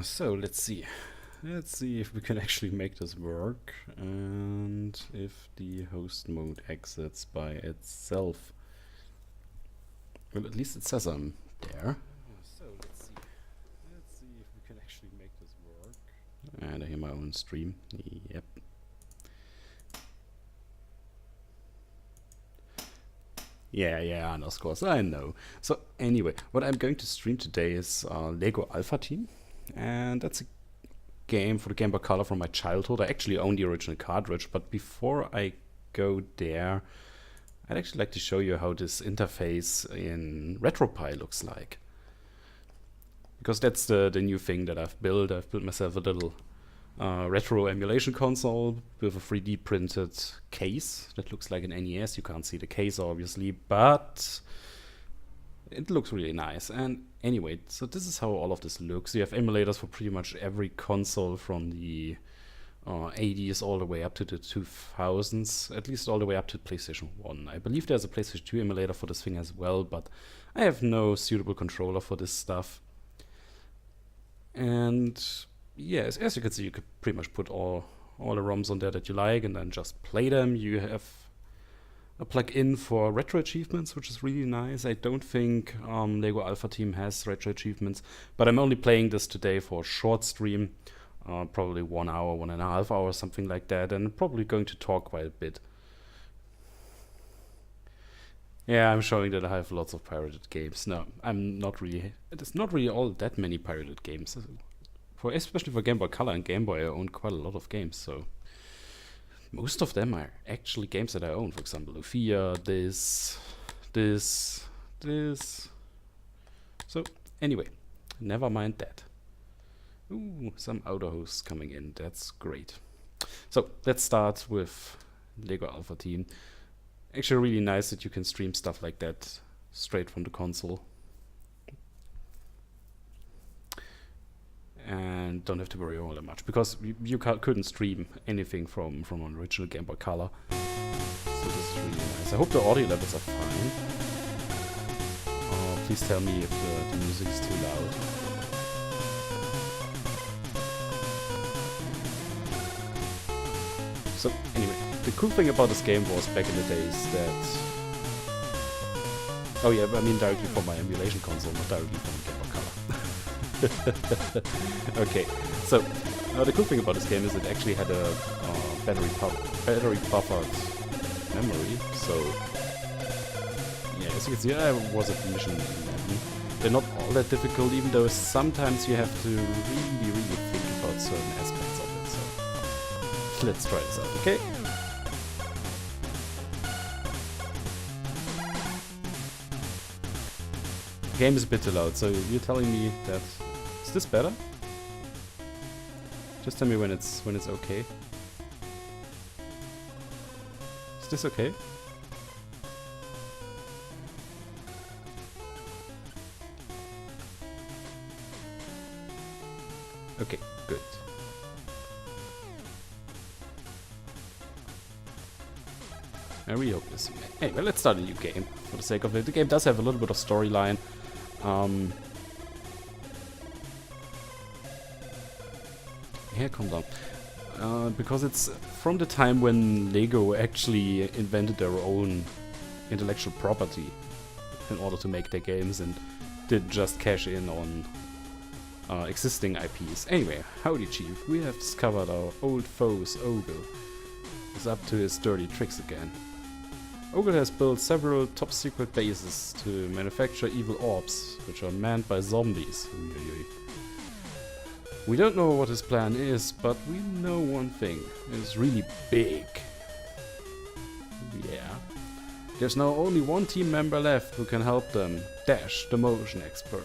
So let's see. Let's see if we can actually make this work and if the host mode exits by itself. Well, at least it says I'm there. So let's see. Let's see if we can actually make this work. And I hear my own stream. Yep. Yeah, underscores, I know. So anyway, what I'm going to stream today is Lego Alpha Team. And that's a game for the Game Boy Color from my childhood. I actually own the original cartridge, but before I go there, I'd actually like to show you how this interface in RetroPie looks like. Because that's the new thing that I've built. I've built myself a little retro emulation console with a 3D printed case that looks like an NES. You can't see the case obviously, but it looks really nice. And anyway, so this is how all of this looks. You have emulators for pretty much every console from the 80s all the way up to the 2000s, at least all the way up to PlayStation 1. I believe there's a PlayStation 2 emulator for this thing as well, but I have no suitable controller for this stuff. And yes, as you can see, you could pretty much put all the ROMs on there that you like and then just play them. You have a plug-in for retro achievements, which is really nice. I don't think Lego Alpha Team has retro achievements, but I'm only playing this today for a short stream, probably 1 hour, 1.5 hours, something like that, and probably going to talk quite a bit. Yeah, I'm showing that I have lots of pirated games. No, I'm not really. There's not really all that many pirated games. Especially for Game Boy Color and Game Boy, I own quite a lot of games, so most of them are actually games that I own. For example, Lufia, this. So, anyway, never mind that. Ooh, some outer hosts coming in. That's great. So, let's start with Lego Alpha Team. Actually, really nice that you can stream stuff like that straight from the console. And don't have to worry all that much, because you couldn't stream anything from an original Game Boy Color. So this is really nice. I hope the audio levels are fine. Please tell me if the music is too loud. So anyway, the cool thing about this game was back in the days that... Oh yeah, I mean directly from my emulation console, not directly from Game Boy Color. Okay, so the cool thing about this game is it actually had a battery buffered memory. So yeah, as you can see, I was at mission 11. They're not all that difficult, even though sometimes you have to really think about certain aspects of it. So let's try this out, okay? The game is a bit too loud, so you're telling me that... Is this better? Just tell me when it's okay. Is this okay? Okay, good. I really hope this. Anyway, let's start a new game for the sake of it. The game does have a little bit of storyline. Yeah, calm down. Because it's from the time when Lego actually invented their own intellectual property in order to make their games and didn't just cash in on existing IPs. Anyway, howdy chief, we have discovered our old foes. Ogle is up to his dirty tricks again. Ogle has built several top secret bases to manufacture evil orbs, which are manned by zombies. We don't know what his plan is, but we know one thing. It's really big. Yeah. There's now only one team member left who can help them. Dash, the motion expert.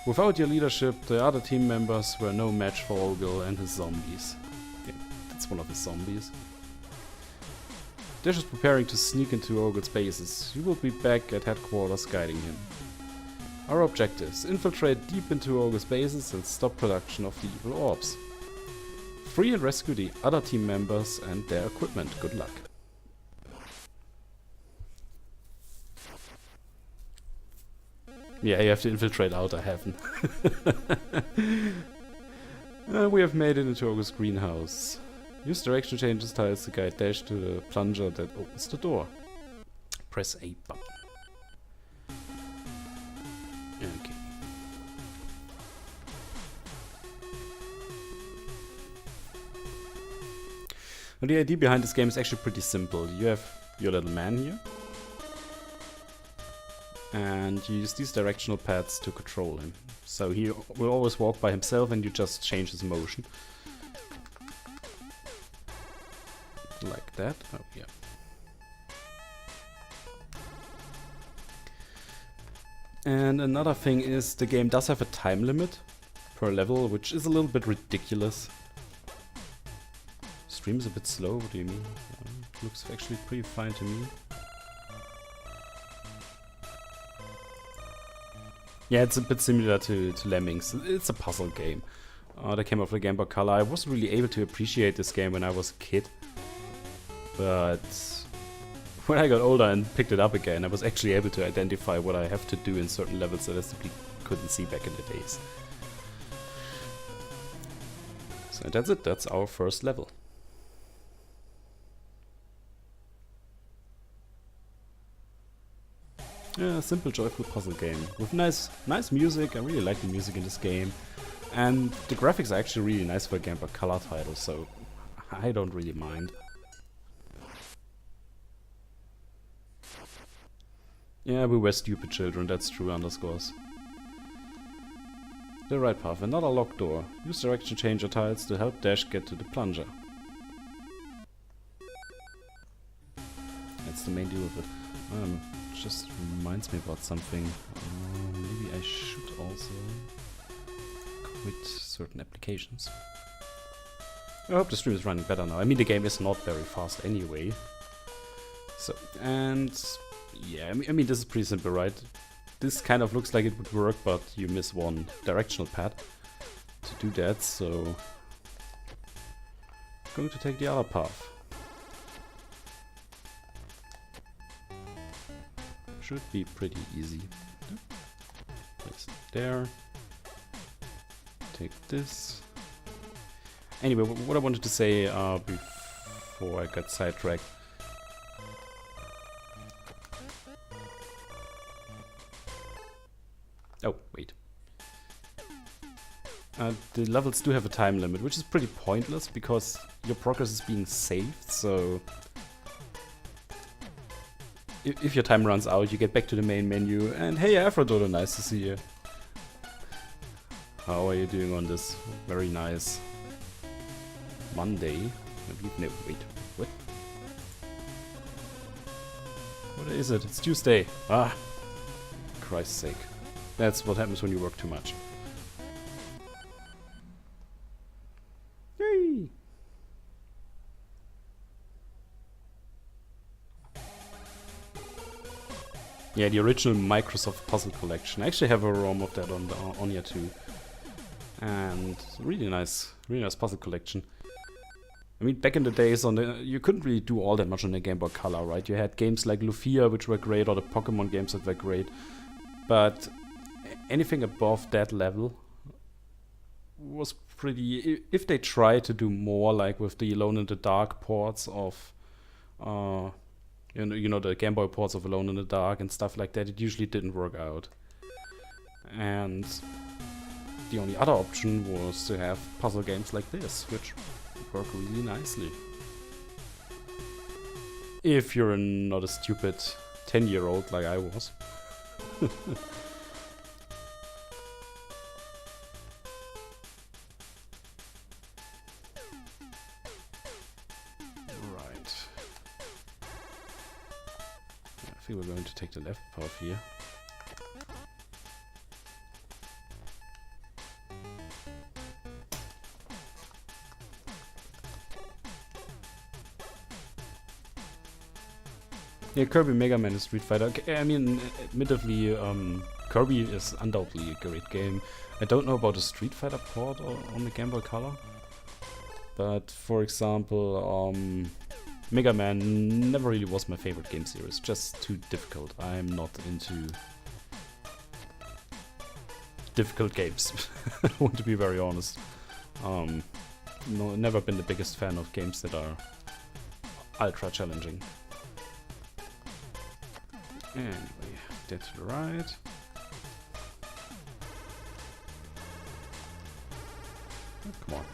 Without your leadership, the other team members were no match for Ogle and his zombies. Yeah, that's one of his zombies. Dash is preparing to sneak into Ogle's bases. You will be back at headquarters guiding him. Our objectives: infiltrate deep into Ogle's bases and stop production of the evil orbs. Free and rescue the other team members and their equipment. Good luck. Yeah, you have to infiltrate outer heaven. We have made it into August's greenhouse. Use direction changes tiles to guide Dash to the plunger that opens the door. Press A button. Okay. Well, the idea behind this game is actually pretty simple. You have your little man here, and you use these directional pads to control him. So he will always walk by himself and you just change his motion. Like that. Oh, yeah. And another thing is the game does have a time limit per level, which is a little bit ridiculous. Stream's a bit slow, what do you mean? Looks actually pretty fine to me. Yeah, it's a bit similar to Lemmings. It's a puzzle game. That came off the Game Boy Color. I wasn't really able to appreciate this game when I was a kid. But when I got older and picked it up again, I was actually able to identify what I have to do in certain levels that I simply couldn't see back in the days. So that's it, that's our first level. Yeah, a simple, joyful puzzle game with nice music. I really like the music in this game, and the graphics are actually really nice for a Game Boy Color title, so I don't really mind. Yeah, we were stupid children, that's true, underscores. The right path, another locked door. Use direction changer tiles to help Dash get to the plunger. That's the main deal with it. Just reminds me about something. Maybe I should also quit certain applications. I hope the stream is running better now. I mean, the game is not very fast anyway. So, and yeah, I mean this is pretty simple, right? This kind of looks like it would work, but you miss one directional pad to do that, so I'm going to take the other path. Should be pretty easy. Place it there. Take this. Anyway, what I wanted to say before I got sidetracked. Oh, wait. The levels do have a time limit, which is pretty pointless because your progress is being saved, so if your time runs out, you get back to the main menu, and hey Aphrodite, nice to see you. How are you doing on this very nice Monday? No, wait, what? What is it? It's Tuesday. Ah, Christ's sake. That's what happens when you work too much. Yay! Yeah, the original Microsoft Puzzle Collection. I actually have a ROM of that on here too. And really nice puzzle collection. I mean, back in the days you couldn't really do all that much on the Game Boy Color, right? You had games like Lufia, which were great, or the Pokemon games that were great. But anything above that level was pretty... If they tried to do more, like with the Alone in the Dark ports of... you know, the Game Boy ports of Alone in the Dark and stuff like that, it usually didn't work out. And the only other option was to have puzzle games like this, which work really nicely. If you're not a stupid 10-year-old like I was. I think we're going to take the left path here. Yeah, Kirby Mega Man and Street Fighter. Okay, I mean, admittedly, Kirby is undoubtedly a great game. I don't know about the Street Fighter port on the Game Boy Color. But, for example, Mega Man never really was my favorite game series, just too difficult. I'm not into difficult games. I want to be very honest. No, never been the biggest fan of games that are ultra challenging. Anyway, dead to the right. Oh, come on.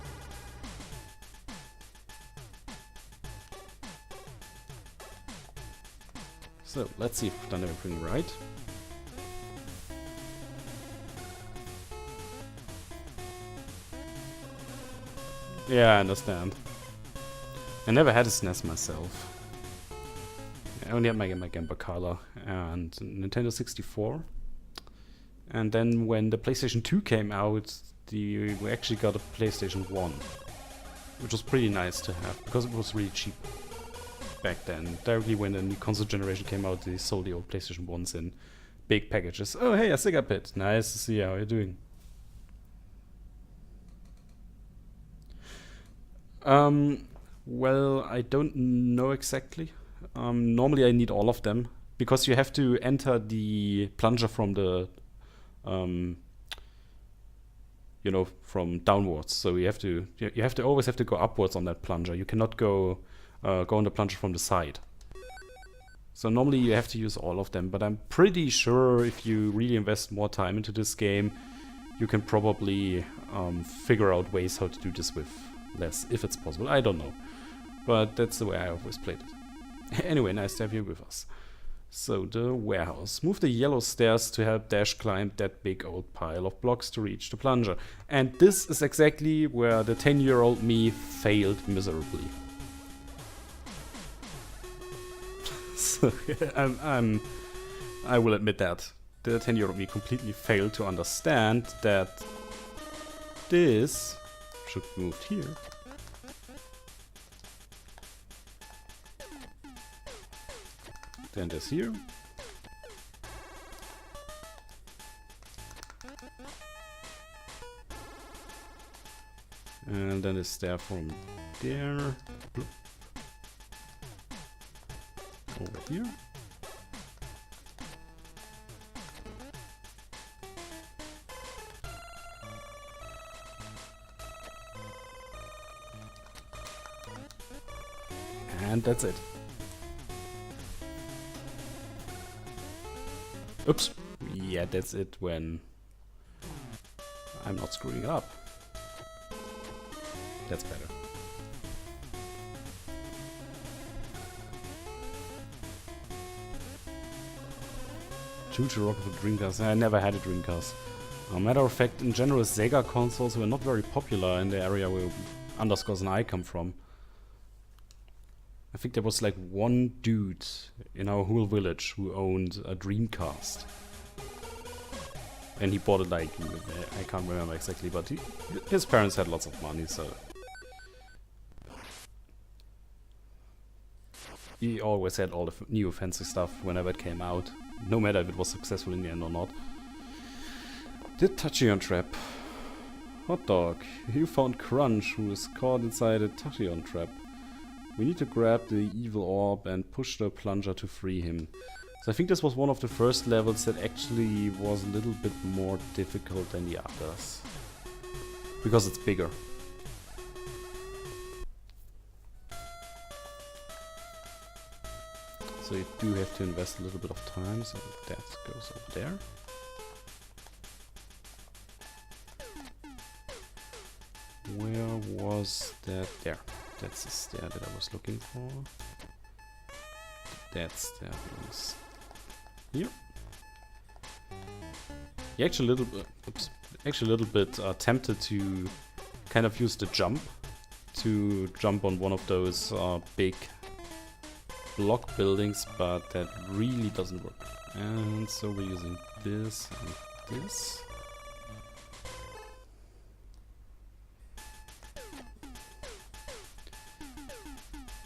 So, let's see if we've done everything right. Yeah, I understand. I never had a SNES myself. I only had my Game Boy Color and Nintendo 64. And then when the PlayStation 2 came out, we actually got a PlayStation 1. Which was pretty nice to have, because it was really cheap back then. Directly when the new console generation came out, they sold the old PlayStation 1s in big packages. Oh hey, a Sega Pit. Nice to see you. How are you doing? Well, I don't know exactly. Normally I need all of them, because you have to enter the plunger from the, you know, from downwards. So you have to always have to go upwards on that plunger. You cannot go on the plunger from the side. So normally you have to use all of them, but I'm pretty sure if you really invest more time into this game, you can probably figure out ways how to do this with less, if it's possible. I don't know, but that's the way I always played it. Anyway, nice to have you with us. So, the warehouse. Move the yellow stairs to help Dash climb that big old pile of blocks to reach the plunger. And this is exactly where the 10-year-old me failed miserably. So, I will admit that. The 10-year-old me completely failed to understand that this should be moved here. Then this here. And then it's there from there. Over here. And that's it. Oops. Yeah, that's it when I'm not screwing it up. That's better. Choo-choo rocket for Dreamcast. I never had a Dreamcast. Matter of fact, in general, Sega consoles were not very popular in the area where Underscores and I come from. I think there was like one dude in our whole village who owned a Dreamcast. And he bought it like, I can't remember exactly, but his parents had lots of money, so... He always had all the new fancy stuff whenever it came out, no matter if it was successful in the end or not. The Tachyon trap. Hot dog, you found Crunch, who is caught inside a Tachyon trap. We need to grab the evil orb and push the plunger to free him. So I think this was one of the first levels that actually was a little bit more difficult than the others. Because it's bigger. So you do have to invest a little bit of time, so that goes over there. Where was that? There. That's the stair that I was looking for. That stair was here. You're actually a little bit tempted to kind of use the jump to jump on one of those big block buildings, but that really doesn't work. And so we're using this and this.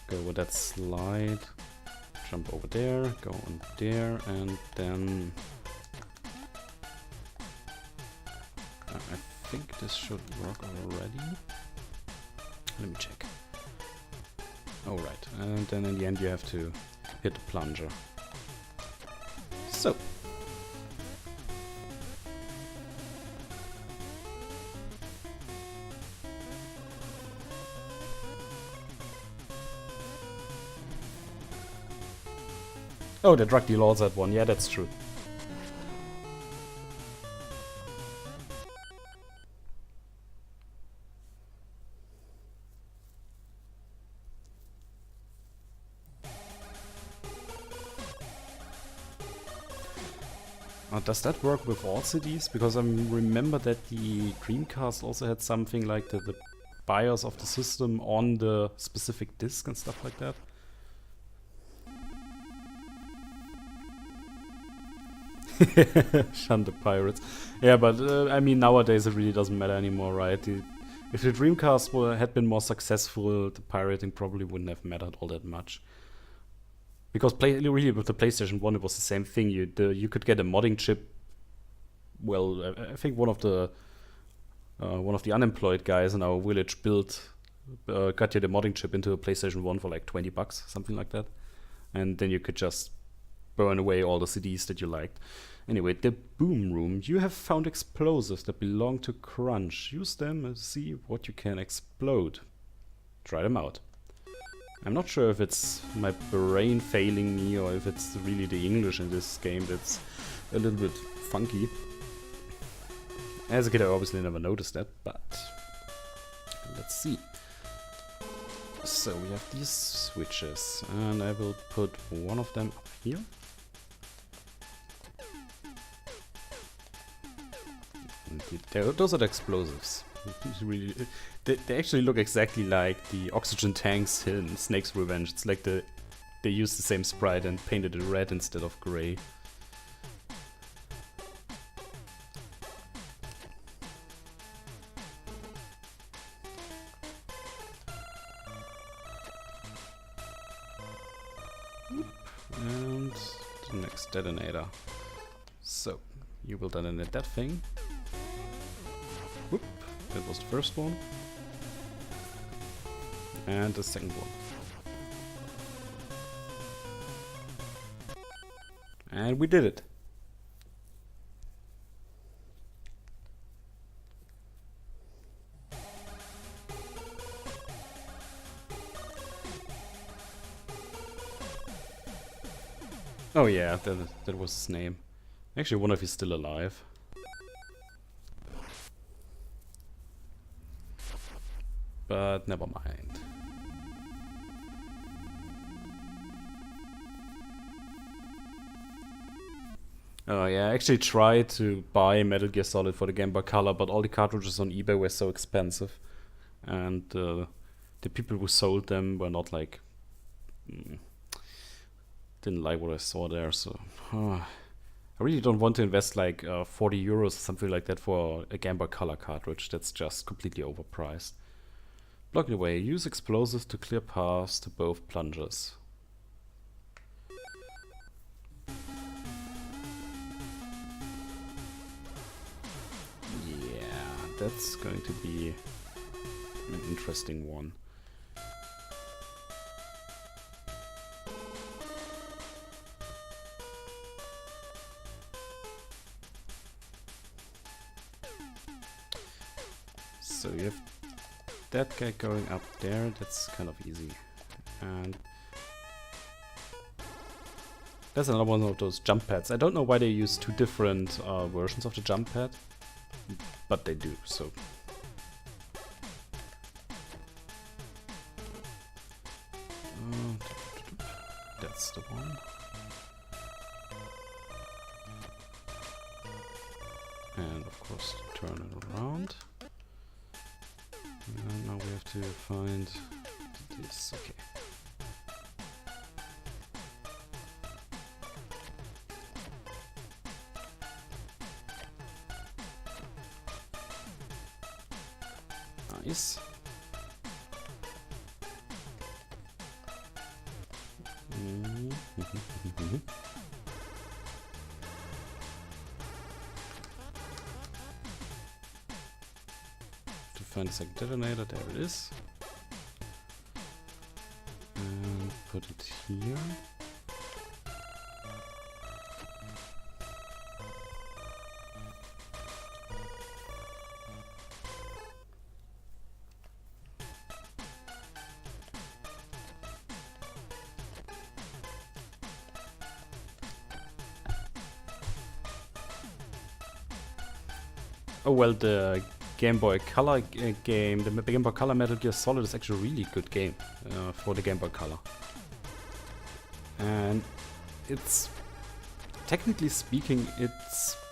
Go with that slide, jump over there, go on there, and then I think this should work already. Let me check. Oh right, and then in the end you have to hit the plunger. Oh, the drug dealer also had one. Yeah, that's true. Does that work with all CDs? Because I remember that the Dreamcast also had something like the BIOS of the system on the specific disc and stuff like that. Shun the pirates. Yeah, but I mean, nowadays it really doesn't matter anymore, right? If the Dreamcast had been more successful, the pirating probably wouldn't have mattered all that much. Because really with the PlayStation 1 it was the same thing. You could get a modding chip. Well, I think one of the unemployed guys in our village got you the modding chip into a PlayStation 1 for like $20, something like that. And then you could just burn away all the CDs that you liked. Anyway, the boom room. You have found explosives that belong to Crunch. Use them and see what you can explode. Try them out. I'm not sure if it's my brain failing me or if it's really the English in this game that's a little bit funky. As a kid I obviously never noticed that, but let's see. So we have these switches and I will put one of them up here. Those are the explosives. Really, they actually look exactly like the oxygen tanks in Snake's Revenge. It's like they used the same sprite and painted it red instead of grey. And the next detonator. So, you will detonate that thing. Whoop. That was the first one. And the second one. And we did it. Oh yeah, that was his name. Actually, I wonder if he's still alive. But never mind. Oh yeah, I actually tried to buy Metal Gear Solid for the Game Boy Color, but all the cartridges on eBay were so expensive. And the people who sold them were not like... didn't like what I saw there, so... I really don't want to invest like 40 euros or something like that for a Game Boy Color cartridge. That's just completely overpriced. Block it away. Use explosives to clear paths to both plungers. Yeah, that's going to be an interesting one. So you have that guy going up there, that's kind of easy. And there's another one of those jump pads. I don't know why they use two different versions of the jump pad, but they do, so. That's the one. And of course turn it around. And now we have to find this, okay. Nice. To find the second detonator, there it is. And put it here. Oh well, the Game Boy Color game, the Game Boy Color Metal Gear Solid is actually a really good game for the Game Boy Color. And it's, technically speaking, it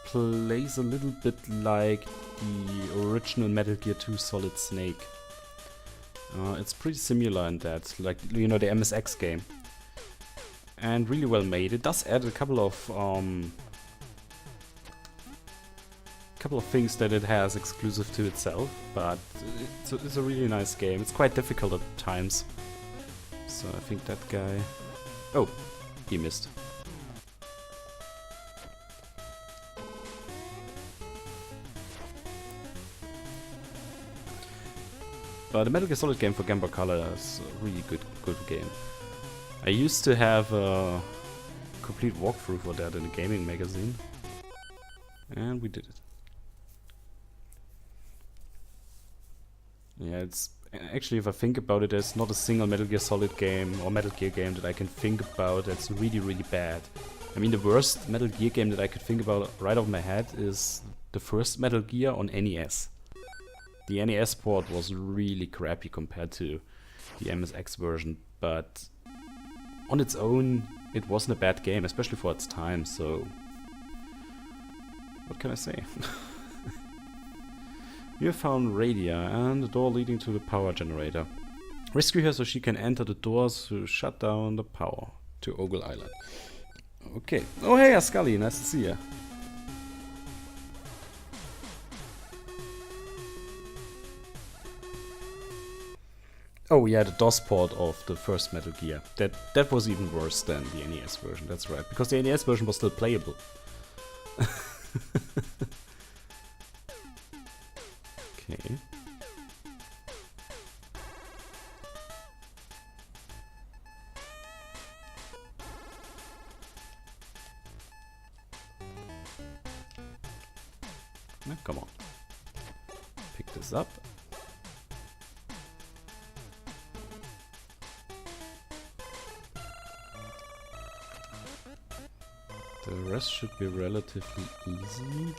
plays a little bit like the original Metal Gear 2 Solid Snake. It's pretty similar in that, like, you know, the MSX game. And really well made. It does add a couple of things that it has exclusive to itself, but it's a really nice game. It's quite difficult at times. So I think that guy... Oh, he missed. But the Metal Gear Solid game for Game Boy Color is a really good game. I used to have a complete walkthrough for that in a gaming magazine. And we did it. Yeah, it's actually, if I think about it, there's not a single Metal Gear Solid game or Metal Gear game that I can think about that's really, really bad. I mean, the worst Metal Gear game that I could think about right off my head is the first Metal Gear on NES. The NES port was really crappy compared to the MSX version, but on its own, it wasn't a bad game, especially for its time, so... What can I say? You have found Radia and the door leading to the power generator. Rescue her so she can enter the doors to shut down the power to Ogle Island. Okay. Oh hey, Scully, nice to see ya. Oh yeah, the DOS port of the first Metal Gear. That was even worse than the NES version, that's right. Because the NES version was still playable. Okay. Now, come on. Pick this up. The rest should be relatively easy.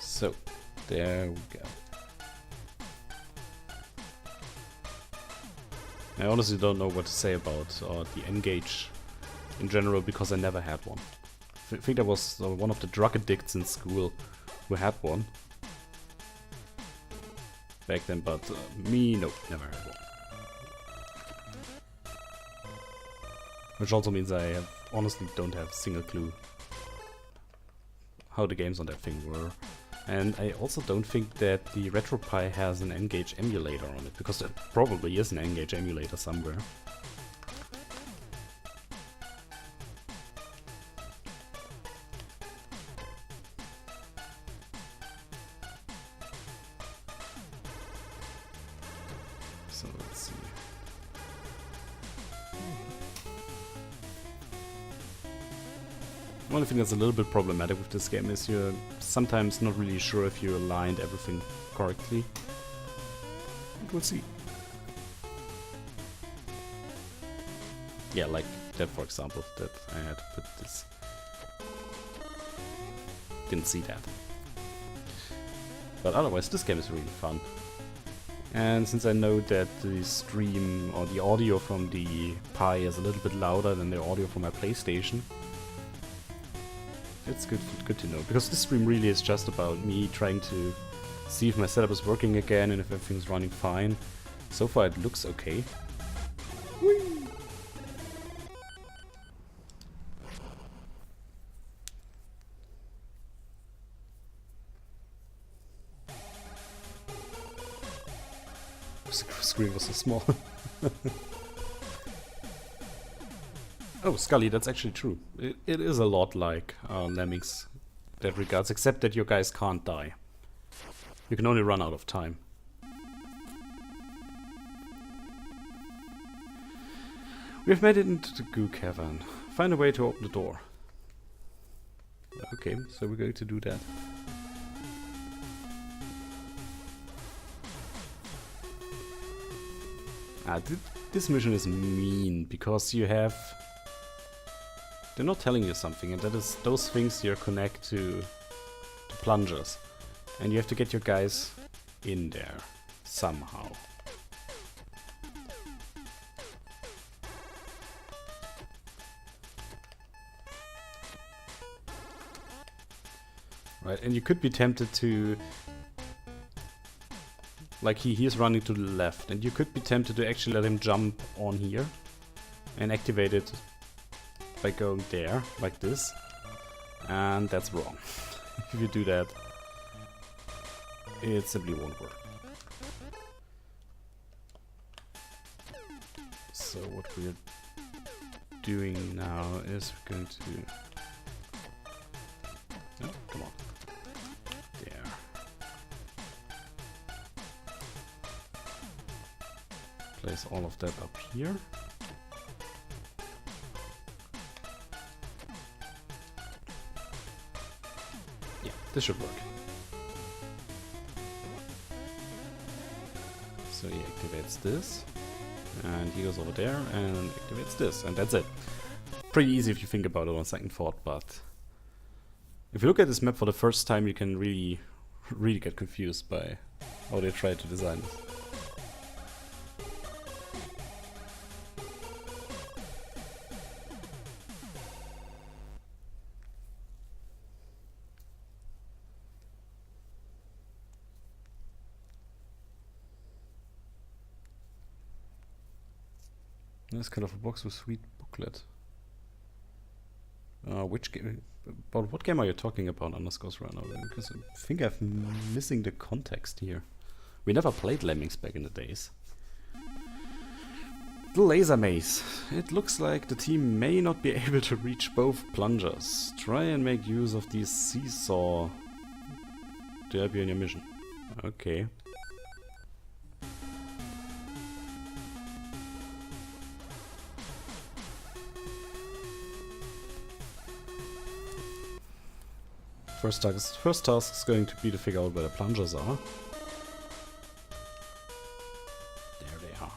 So, there we go. I honestly don't know what to say about the N-Gage in general, because I never had one. I think I was one of the drug addicts in school who had one back then, but me, no, never had one. Which also means I honestly don't have a single clue how the games on that thing were. And I also don't think that the RetroPie has an N-Gage emulator on it, because there probably is an N-Gage emulator somewhere. So let's see. The only thing that's a little bit problematic with this game is you're sometimes not really sure if you aligned everything correctly. But we'll see. Yeah, like that, for example, that I had to put this. Didn't see that. But otherwise, this game is really fun. And since I know that the stream or the audio from the Pi is a little bit louder than the audio from my PlayStation, it's good to know, because this stream really is just about me trying to see if my setup is working again and if everything's running fine. So far it looks okay. Whee! The screen was so small. Oh, Scully, that's actually true. It is a lot like Lemmings in that regards, except that your guys can't die. You can only run out of time. We've made it into the goo cavern. Find a way to open the door. Okay, so we're going to do that. This mission is mean because you have... They're not telling you something, and that is those things you connect to plungers. And you have to get your guys in there somehow. Right, and you could be tempted to... Like he's running to the left, and you could be tempted to actually let him jump on here and activate it by going there, like this. And that's wrong. If you do that, it simply won't work. So what we're doing now is we're going to... Oh, come on. There. Place all of that up here. Yeah, this should work. So he activates this, and he goes over there and activates this, and that's it. Pretty easy if you think about it on second thought, but if you look at this map for the first time, you can really get confused by how they try to design this. Nice kind of a box with sweet booklet. Which game? About what game are you talking about, Underscores Runner? Because I think I'm missing the context here. We never played Lemmings back in the days. The laser maze. It looks like the team may not be able to reach both plungers. Try and make use of these seesaw to help you in your mission. Okay. First task is going to be to figure out where the plungers are. There they are.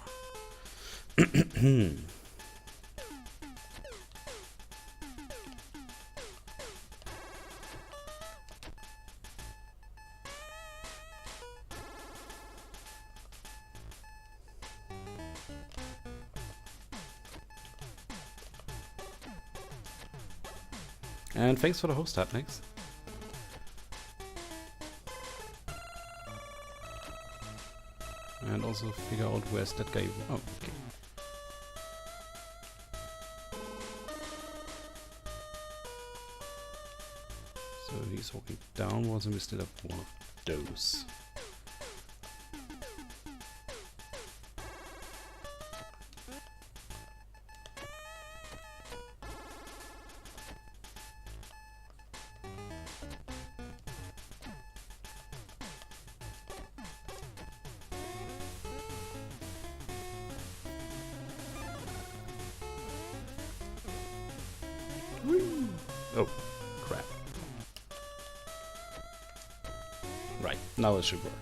And thanks for the host, Hapnex. And also figure out where's that guy. Oh, okay. So he's walking downwards and we still have one of those. Oh, crap. Right, now it should work.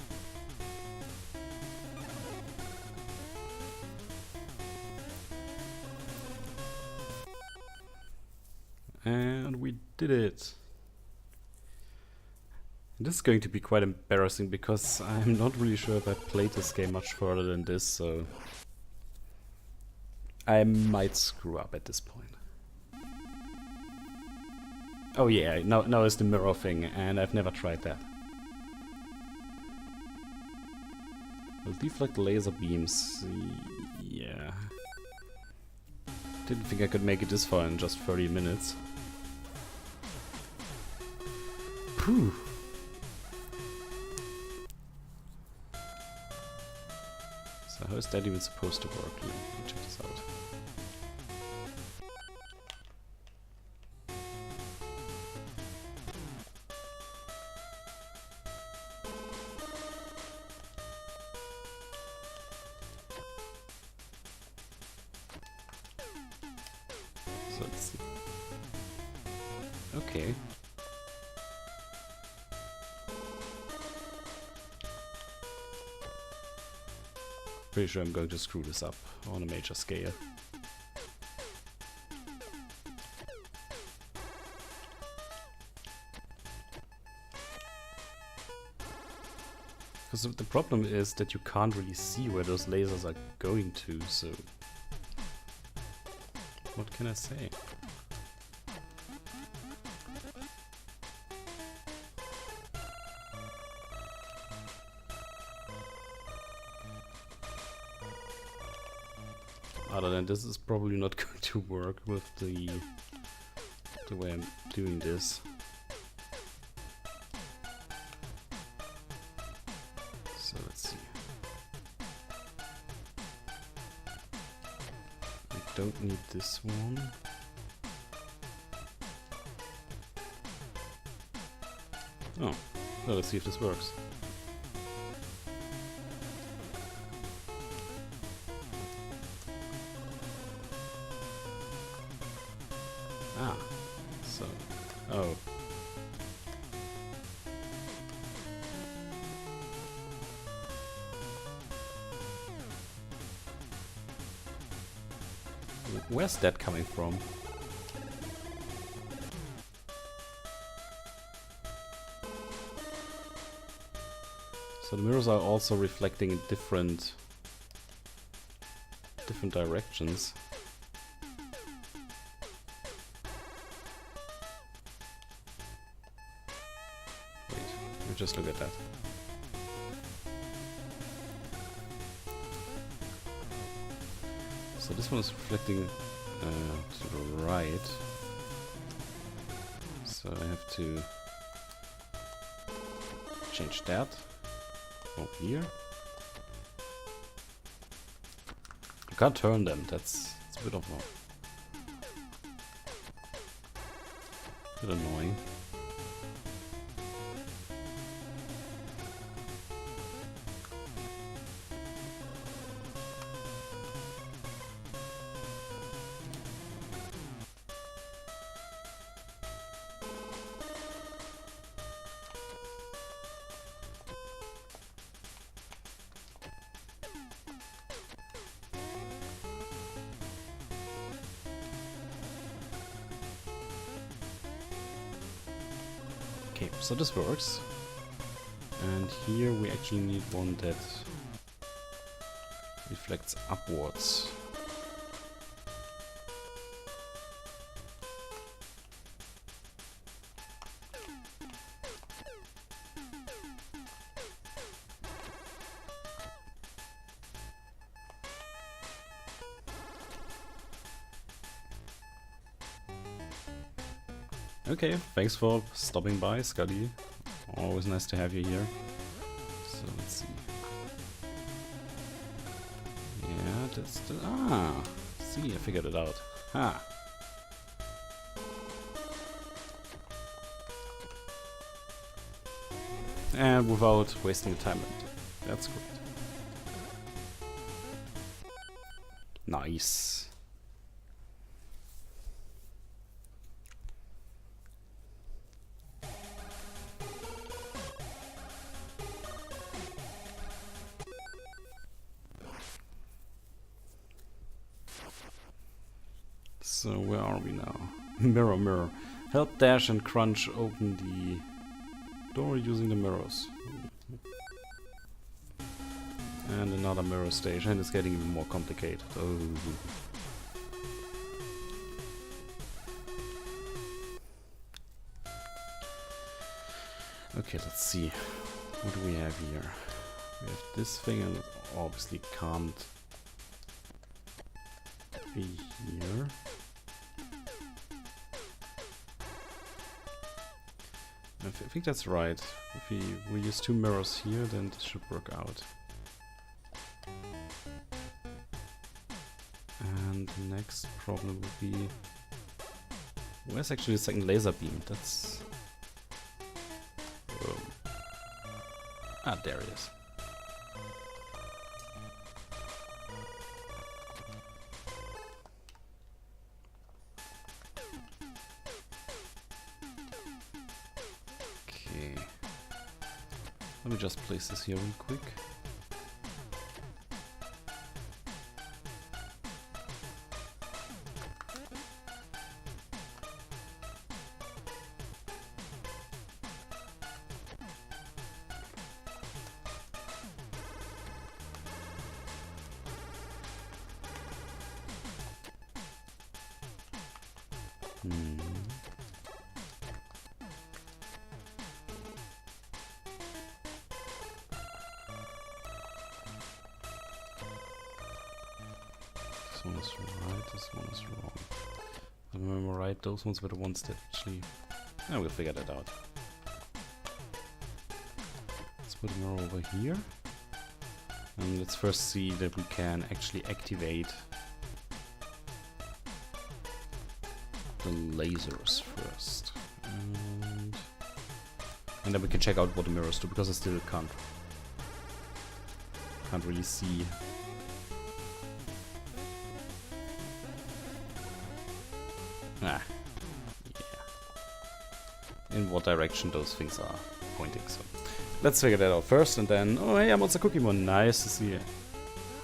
And we did it. This is going to be quite embarrassing because I'm not really sure if I played this game much further than this, so I might screw up at this point. Oh yeah, now it's the mirror thing, and I've never tried that. Will deflect laser beams. Yeah. Didn't think I could make it this far in just 30 minutes. Phew. So how is that even supposed to work? Let me check this out. So let's see. Okay. Pretty sure I'm going to screw this up on a major scale. Because the problem is that you can't really see where those lasers are going to, so... What can I say? Other than this is probably not going to work with the way I'm doing this. So let's see. I don't need this one. Oh, well, let's see if this works. Ah, so, oh. Where's that coming from? So the mirrors are also reflecting in different directions. Just look at that. So this one is reflecting to the right. So I have to change that from here. You can't turn them. It's a bit of a bit annoying. Okay, so this works. And here we actually need one that reflects upwards. Okay, thanks for stopping by, Scully. Always nice to have you here. So let's see. Yeah, that's the... Ah! See, I figured it out. Ha! And without wasting time. That's great. Nice. So where are we now? Mirror, mirror. Help dash and crunch open the door using the mirrors. And another mirror stage, and it's getting even more complicated. Oh. Okay, let's see. What do we have here? We have this thing, and it obviously can't be here. I think that's right. If we use two mirrors here, then this should work out. And the next problem would be... Where's actually the second laser beam? That's... Ah, there it is. Let me just place this here real quick. This one is right, this one is wrong. If I remember right, those ones were the ones that actually... Yeah, we'll figure that out. Let's put a mirror over here. And let's first see that we can actually activate the lasers first. And then we can check out what the mirrors do, because I still can't really see. Yeah. In what direction those things are pointing. So let's figure that out first, and then... Oh, hey, I'm also Cookiemon. Nice to see you.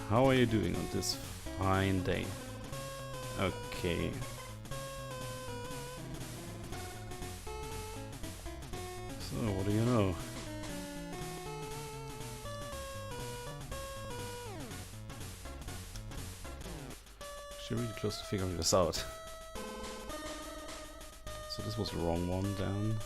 How are you doing on this fine day? Okay. So, what do you know? Actually, really close to figuring this out. So this was the wrong one down.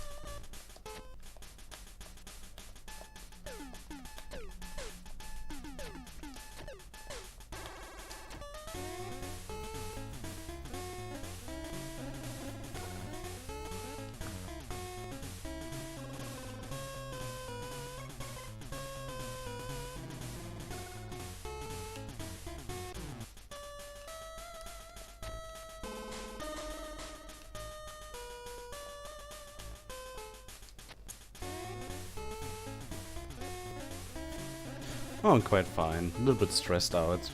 Oh, I'm quite fine. A little bit stressed out.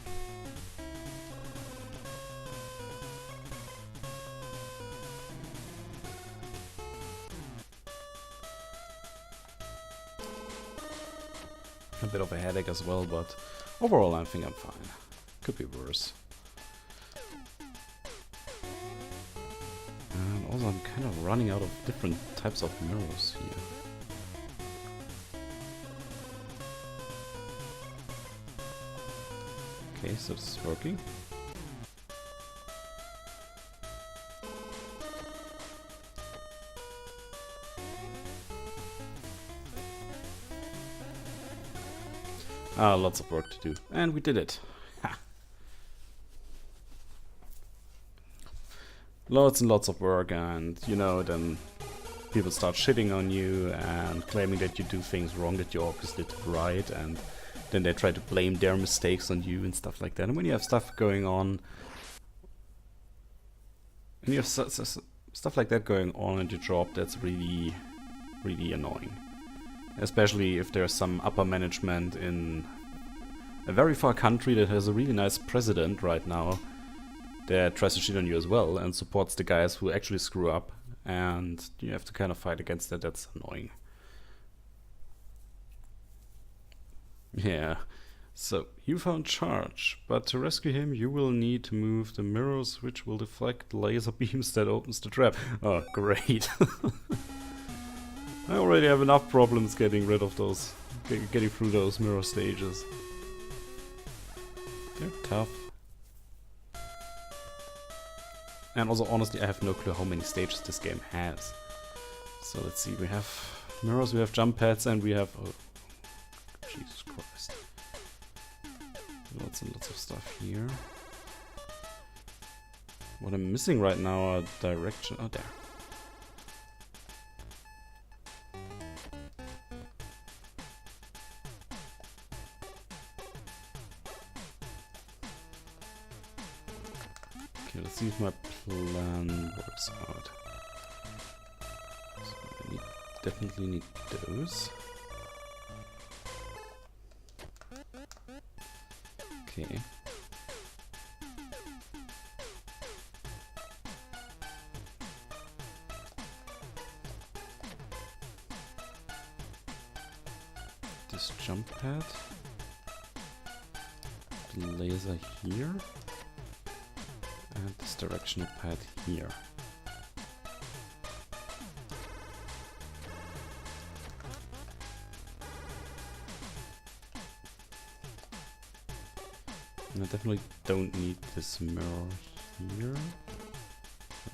A bit of a headache as well, but overall I think I'm fine. Could be worse. And also I'm kind of running out of different types of mirrors here. Okay, so this is working. Lots of work to do. And we did it. Ha! Lots and lots of work, and you know, then people start shitting on you and claiming that you do things wrong that you obviously did right, and then they try to blame their mistakes on you and stuff like that. And when you have stuff going on, and you have stuff like that going on in your job, that's really, really annoying. Especially if there's some upper management in a very far country that has a really nice president right now that tries to shit on you as well and supports the guys who actually screw up, and you have to kind of fight against that. That's annoying. Yeah, so you found Charge, but to rescue him you will need to move the mirrors, which will deflect laser beams that opens the trap. Oh, great. I already have enough problems getting rid of those, getting through those mirror stages. They're tough. And also, honestly, I have no clue how many stages this game has. So let's see, we have mirrors, we have jump pads, and we have... Oh, Jesus Christ. Lots and lots of stuff here. What I'm missing right now are direction... Oh, there. Okay, let's see if my plan works out. So I definitely need those. Okay. this jump pad. The laser here. And this directional pad here. And I definitely don't need this mirror here.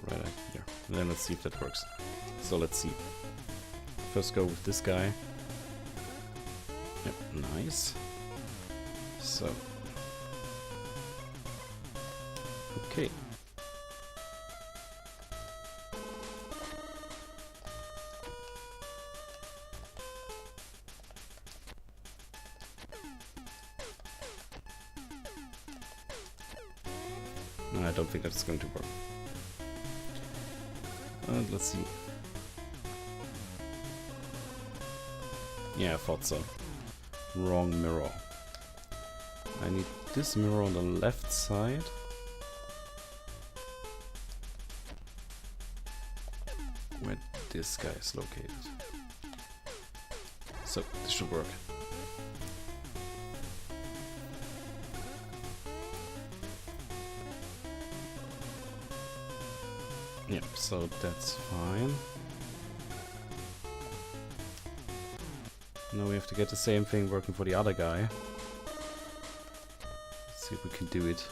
Right here. And then let's see if that works. So let's see. First go with this guy. Yep, nice. So. Okay. No, I don't think that's going to work. Let's see. Yeah, I thought so. Wrong mirror. I need this mirror on the left side. Where this guy is located. So, this should work. Yep, so that's fine. Now we have to get the same thing working for the other guy. Let's see if we can do it.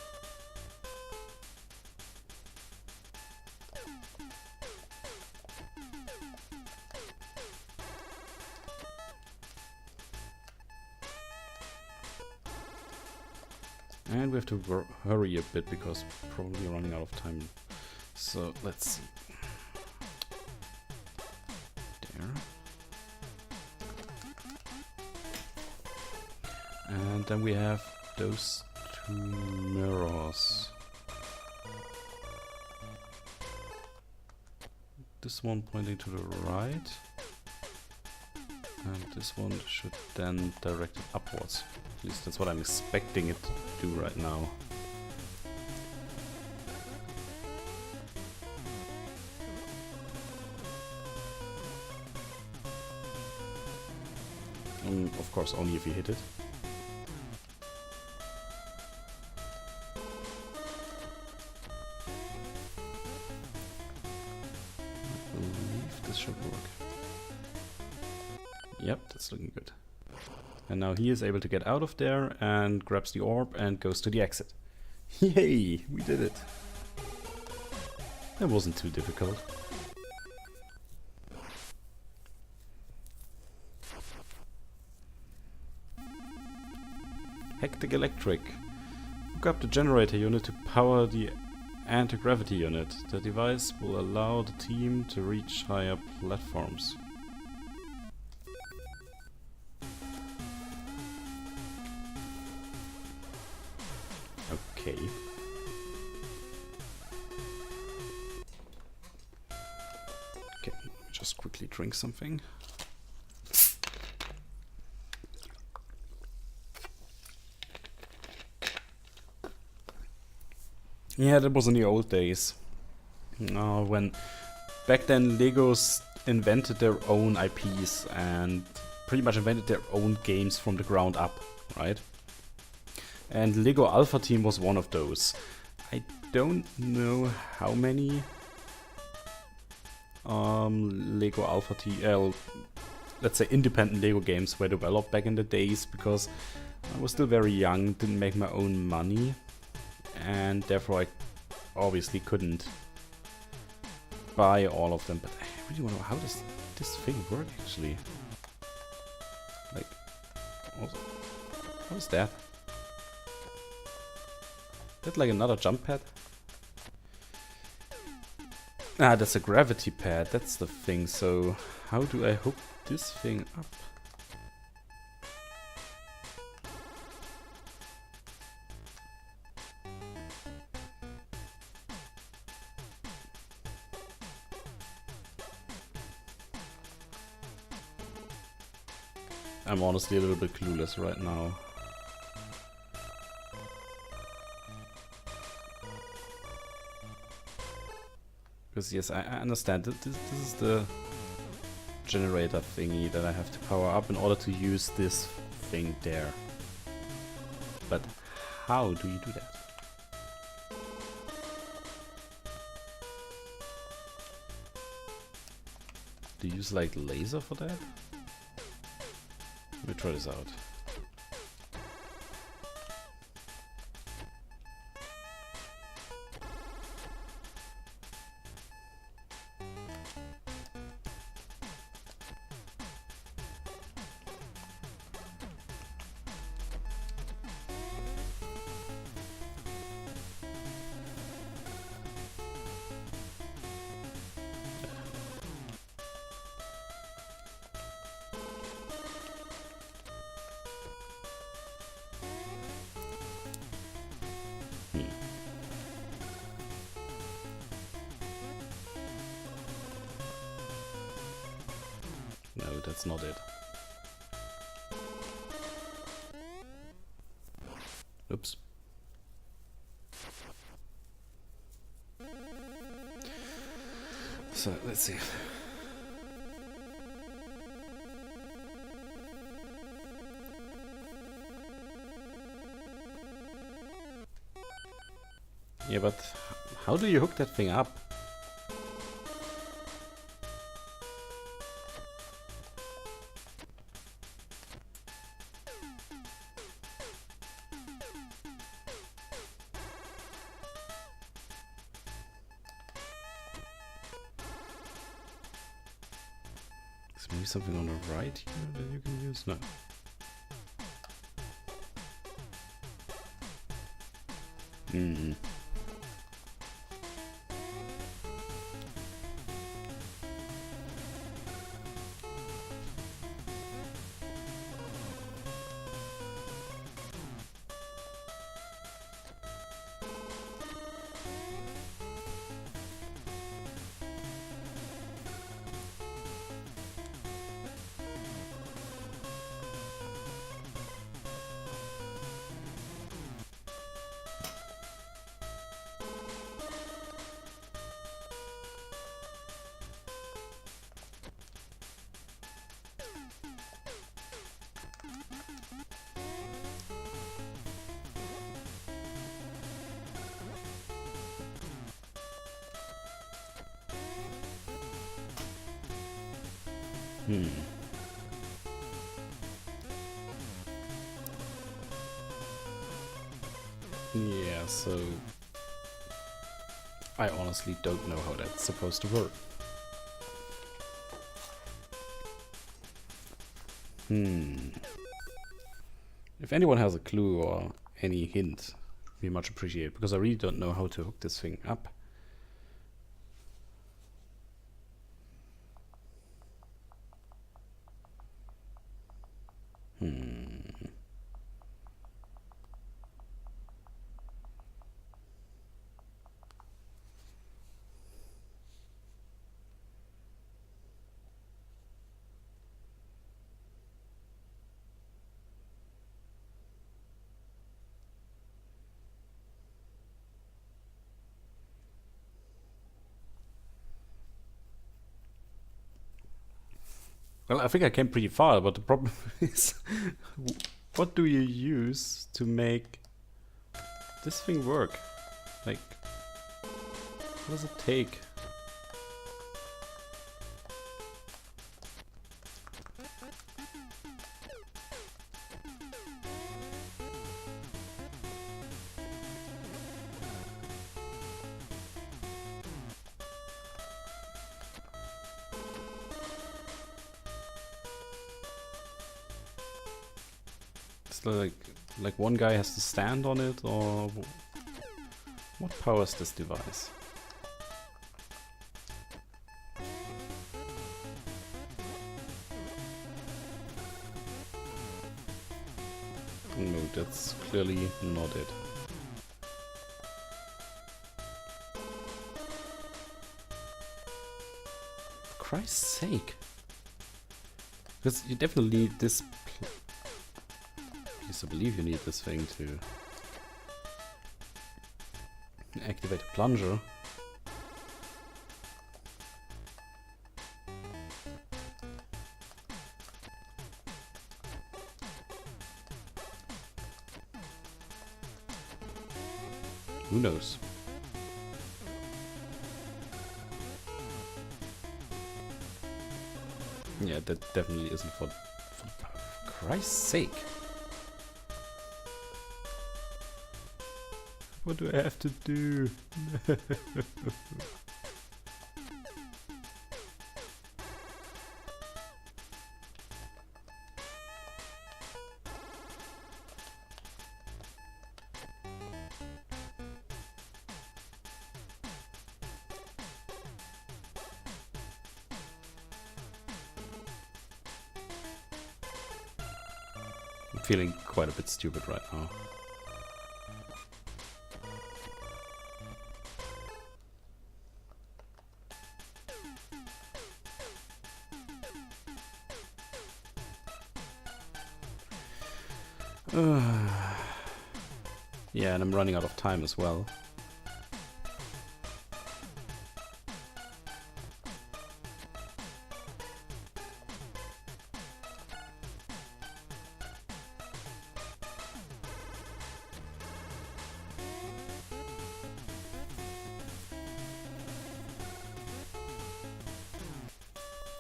And we have to hurry a bit because we're probably running out of time. So let's see. There. And then we have those two mirrors. This one pointing to the right. And this one should then direct it upwards. At least that's what I'm expecting it to do right now. Of course, only if you hit it. I believe this should work. Yep, that's looking good. And now he is able to get out of there and grabs the orb and goes to the exit. Yay! We did it! That wasn't too difficult. Hectic Electric. Hook up the generator unit to power the anti-gravity unit. The device will allow the team to reach higher platforms. Okay. Okay, just quickly drink something. Yeah, that was in the old days. When back then Legos invented their own IPs and pretty much invented their own games from the ground up, right? And Lego Alpha Team was one of those. I don't know how many Lego Alpha Team, let's say independent Lego games were developed back in the days, because I was still very young, didn't make my own money, and therefore I obviously couldn't buy all of them. But I really want to know, how does this thing work actually? Like, what is that? Is that like another jump pad? Ah, that's a gravity pad, that's the thing. So how do I hook this thing up? I'm honestly a little bit clueless right now. Because yes, I understand that this is the generator thingy that I have to power up in order to use this thing there. But how do you do that? Do you use like laser for that? Let me try this out. No, that's not it. Oops. So, let's see. Yeah, but how do you hook that thing up? Is maybe something on the right here that you can use? No. Mm-hmm. Yeah, so I honestly don't know how that's supposed to work. If anyone has a clue or any hint, we much appreciate, because I really don't know how to hook this thing up. Well, I think I came pretty far, but the problem is, what do you use to make this thing work? Like, what does it take? It's like one guy has to stand on it, or what powers this device? No, that's clearly not it. For Christ's sake! Because you definitely need this. I believe you need this thing to activate a plunger. Who knows? Yeah, that definitely isn't for Christ's sake. What do I have to do? I'm feeling quite a bit stupid right now. Yeah, and I'm running out of time as well.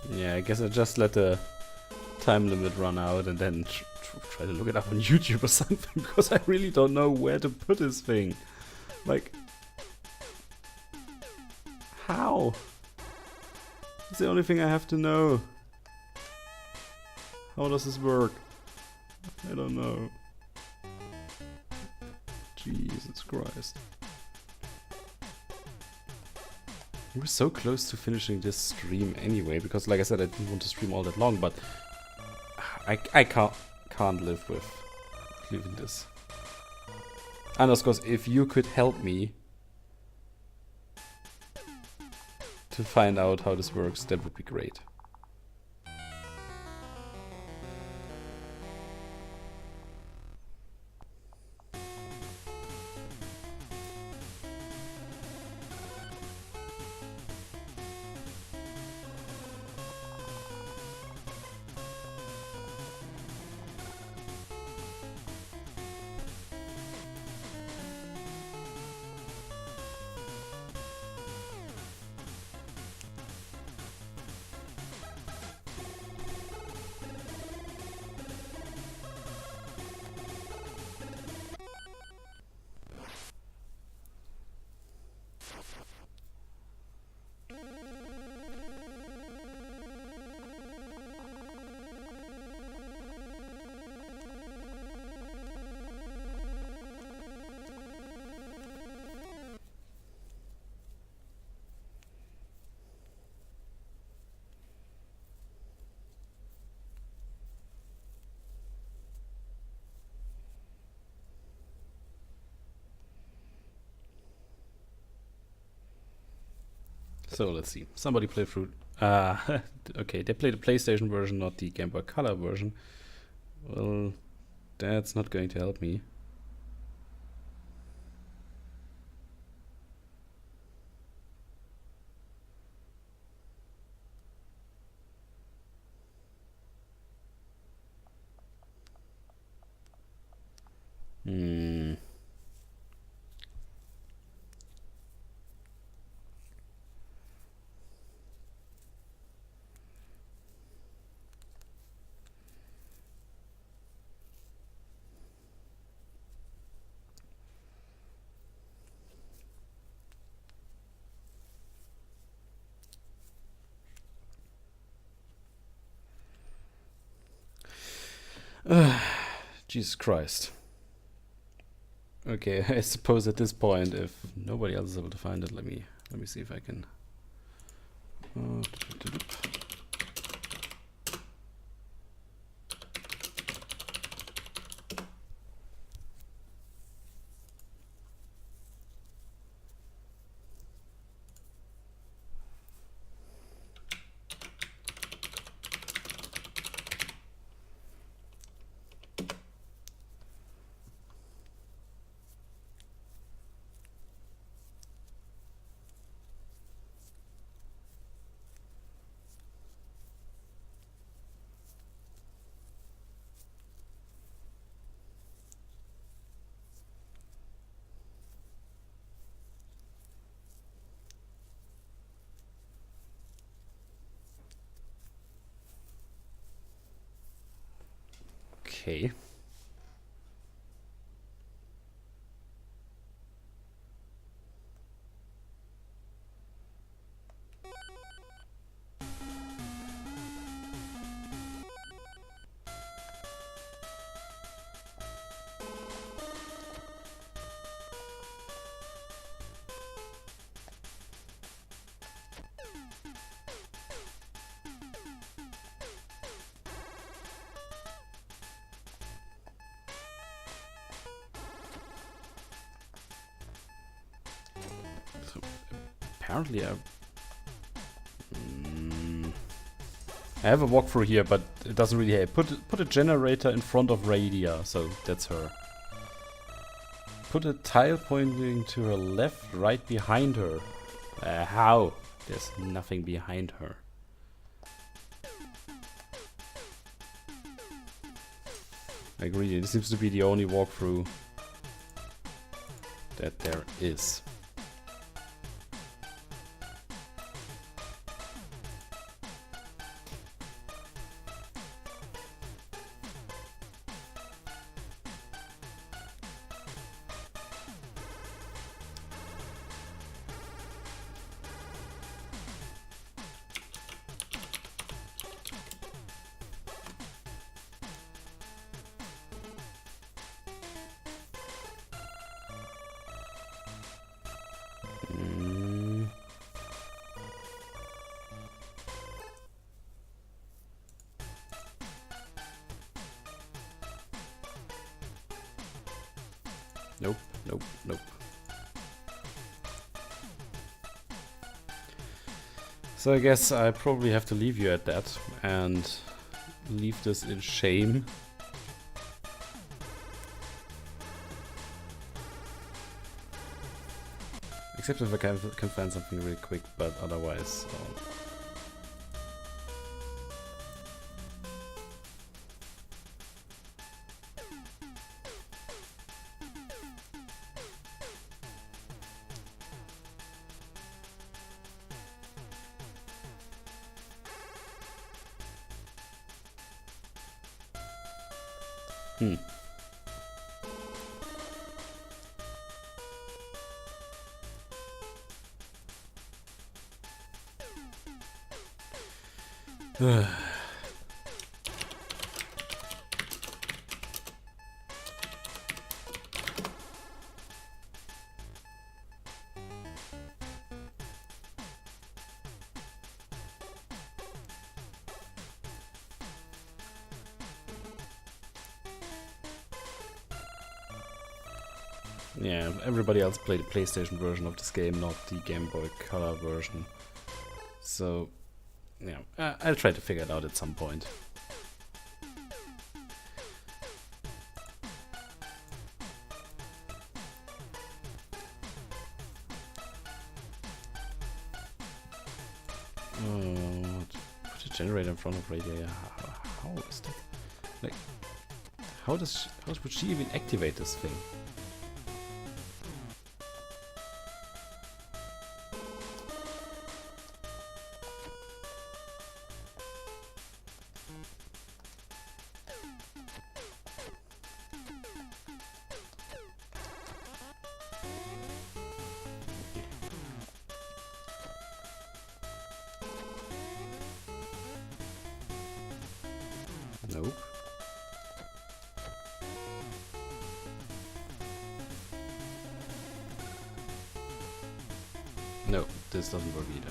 Yeah, I guess I just let the time limit run out and then try to look it up on YouTube or something, because I really don't know where to put this thing. Like, how? It's the only thing I have to know. How does this work? I don't know. Jesus Christ. We were so close to finishing this stream anyway, because like I said, I didn't want to stream all that long, but I can't live with leaving this. And of course, if you could help me to find out how this works, that would be great. So let's see. Somebody played through. Okay, they played the PlayStation version, not the Game Boy Color version. Well, that's not going to help me. Jesus Christ. Okay, I suppose at this point, if nobody else is able to find it, let me see if I can. Okay. So apparently I have a walkthrough here, but it doesn't really help. Put a generator in front of Radia, so that's her. Put a tile pointing to her left, right behind her. How? There's nothing behind her. I agree, it seems to be the only walkthrough that there is. Nope, nope, nope. So I guess I probably have to leave you at that and leave this in shame. Except if I can find something really quick, but otherwise... Yeah, everybody else played the PlayStation version of this game, not the Game Boy Color version. So, yeah, I'll try to figure it out at some point. Put a generator in front of Radio. Yeah, how is that? Like, how would she even activate this thing? Nope. No, this doesn't work either.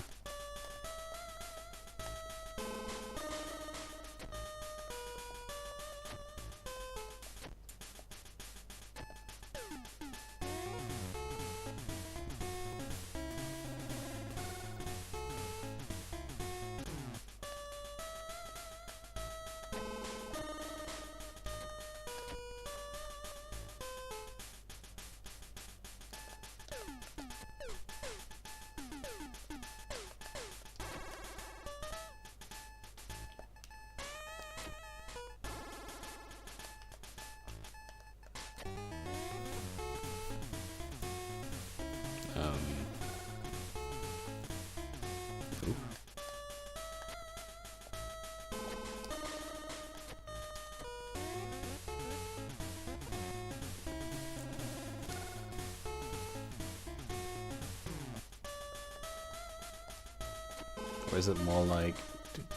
Or is it more like,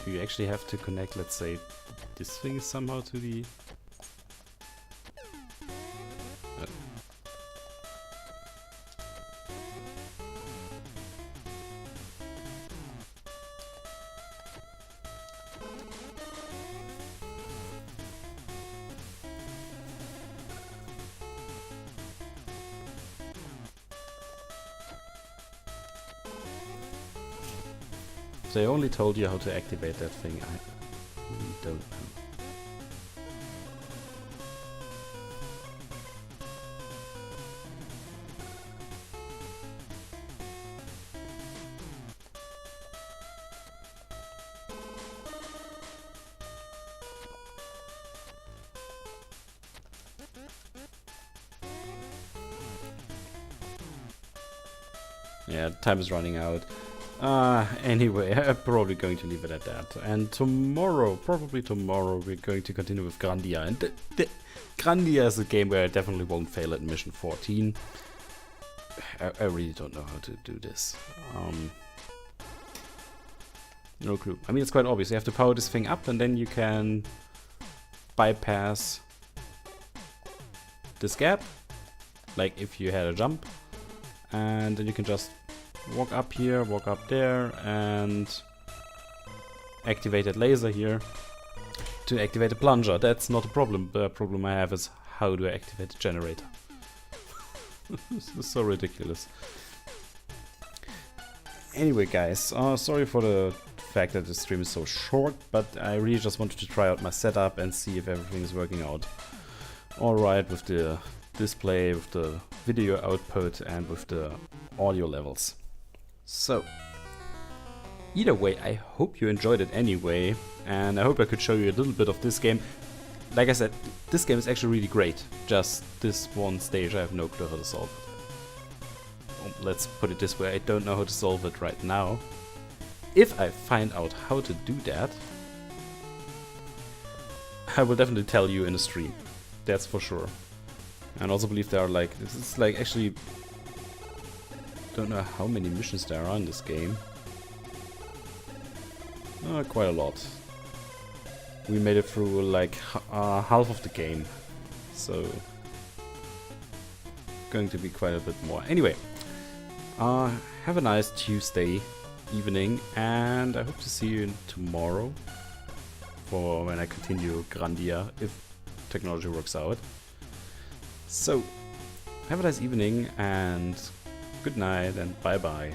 do you actually have to connect, let's say, this thing somehow to the... They only told you how to activate that thing. I really don't know. Yeah, time is running out. Anyway, I'm probably going to leave it at that. And tomorrow, probably tomorrow, we're going to continue with Grandia. And Grandia is a game where I definitely won't fail at mission 14. I really don't know how to do this. No clue. I mean, it's quite obvious. You have to power this thing up and then you can bypass this gap. Like if you had a jump. And then you can just walk up here, walk up there, and activate that laser here to activate the plunger. That's not a problem. The problem I have is how do I activate the generator? This is so ridiculous. Anyway, guys, sorry for the fact that the stream is so short, but I really just wanted to try out my setup and see if everything is working out alright with the display, with the video output, and with the audio levels. So, either way, I hope you enjoyed it anyway, and I hope I could show you a little bit of this game. Like I said, this game is actually really great, just this one stage I have no clue how to solve it. Let's put it this way, I don't know how to solve it right now. If I find out how to do that, I will definitely tell you in a stream, that's for sure. And also believe there are like, this is like actually, don't know how many missions there are in this game. Quite a lot. We made it through like half of the game, so going to be quite a bit more. Anyway, have a nice Tuesday evening, and I hope to see you tomorrow for when I continue Grandia, if technology works out. So, have a nice evening and good night and bye bye.